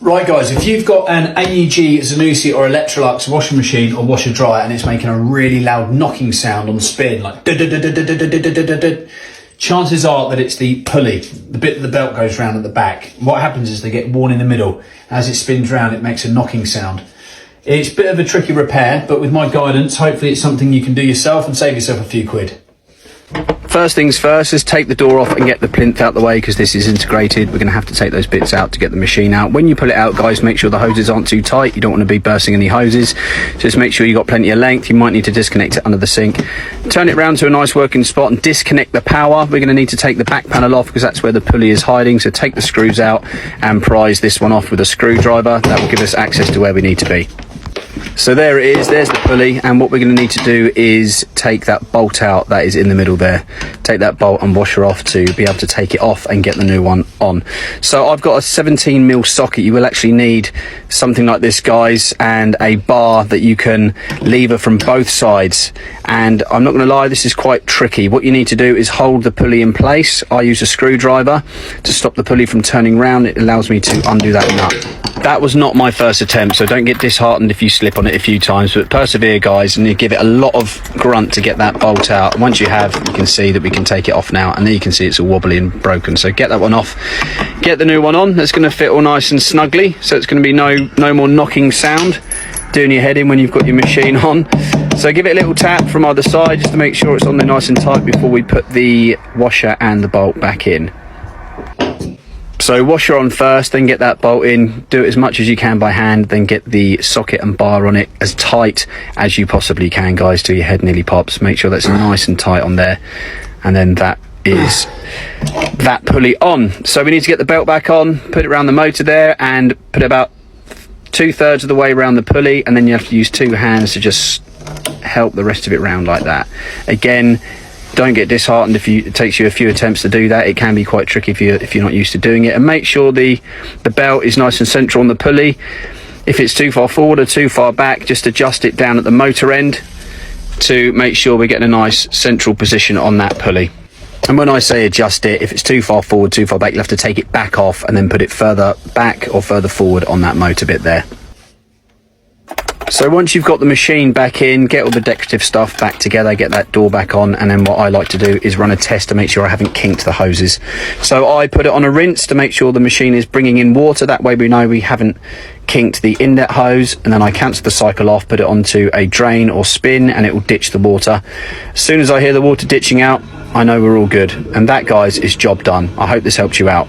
Right guys, if you've got an AEG, Zanussi or Electrolux washing machine or washer dryer and it's making a really loud knocking sound on spin, like chances are that it's the pulley, the bit that the belt goes round at the back. What happens is they get worn in the middle. As it spins round, it makes a knocking sound. It's a bit of a tricky repair, but with my guidance, hopefully it's something you can do yourself and save yourself a few quid. First things first is take the door off and get the plinth out the way, because this is integrated. We're going to have to take those bits out to get the machine out. When you pull it out, guys, make sure the hoses aren't too tight. You don't want to be bursting any hoses. Just make sure you've got plenty of length. You might need to disconnect it under the sink. Turn it round to a nice working spot and disconnect the power. We're going to need to take the back panel off because that's where the pulley is hiding. So take the screws out and prise this one off with a screwdriver. That will give us access to where we need to be. So there it is, there's the pulley, and what we're going to need to do is take that bolt out that is in the middle there. Take that bolt and washer off to be able to take it off and get the new one on. So I've got a 17mm socket. You will actually need something like this, guys, and a bar that you can lever from both sides. And I'm not going to lie, this is quite tricky. What you need to do is hold the pulley in place. I use a screwdriver to stop the pulley from turning round. It allows me to undo that nut. That was not my first attempt, so don't get disheartened if you slip on it a few times, but persevere, guys, and you give it a lot of grunt to get that bolt out. And once you have, you can see that we can take it off now, and there you can see it's all wobbly and broken. So get that one off, get the new one on. That's going to fit all nice and snugly, so it's going to be no more knocking sound doing your head in when you've got your machine on. So give it a little tap from either side just to make sure it's on there nice and tight before we put the washer and the bolt back in. So washer on first, then get that bolt in. Do it as much as you can by hand, then get the socket and bar on it as tight as you possibly can, guys, till your head nearly pops. Make sure that's nice and tight on there, and then that is that pulley on. So we need to get the belt back on, put it around the motor there, and put it about 2/3 of the way around the pulley, and then you have to use two hands to just help the rest of it round like that. Again, don't get disheartened if it takes you a few attempts to do that. It can be quite tricky if you're not used to doing it. And make sure the belt is nice and central on the pulley. If it's too far forward or too far back, just adjust it down at the motor end to make sure we're getting a nice central position on that pulley. And when I say adjust it, if it's too far forward, too far back, you'll have to take it back off and then put it further back or further forward on that motor bit there. So once you've got the machine back in, get all the decorative stuff back together, get that door back on, and then what I like to do is run a test to make sure I haven't kinked the hoses. So I put it on a rinse to make sure the machine is bringing in water. That way we know we haven't kinked the inlet hose, and then I cancel the cycle off, put it onto a drain or spin, and it will ditch the water. As soon as I hear the water ditching out, I know we're all good. And that, guys, is job done. I hope this helps you out.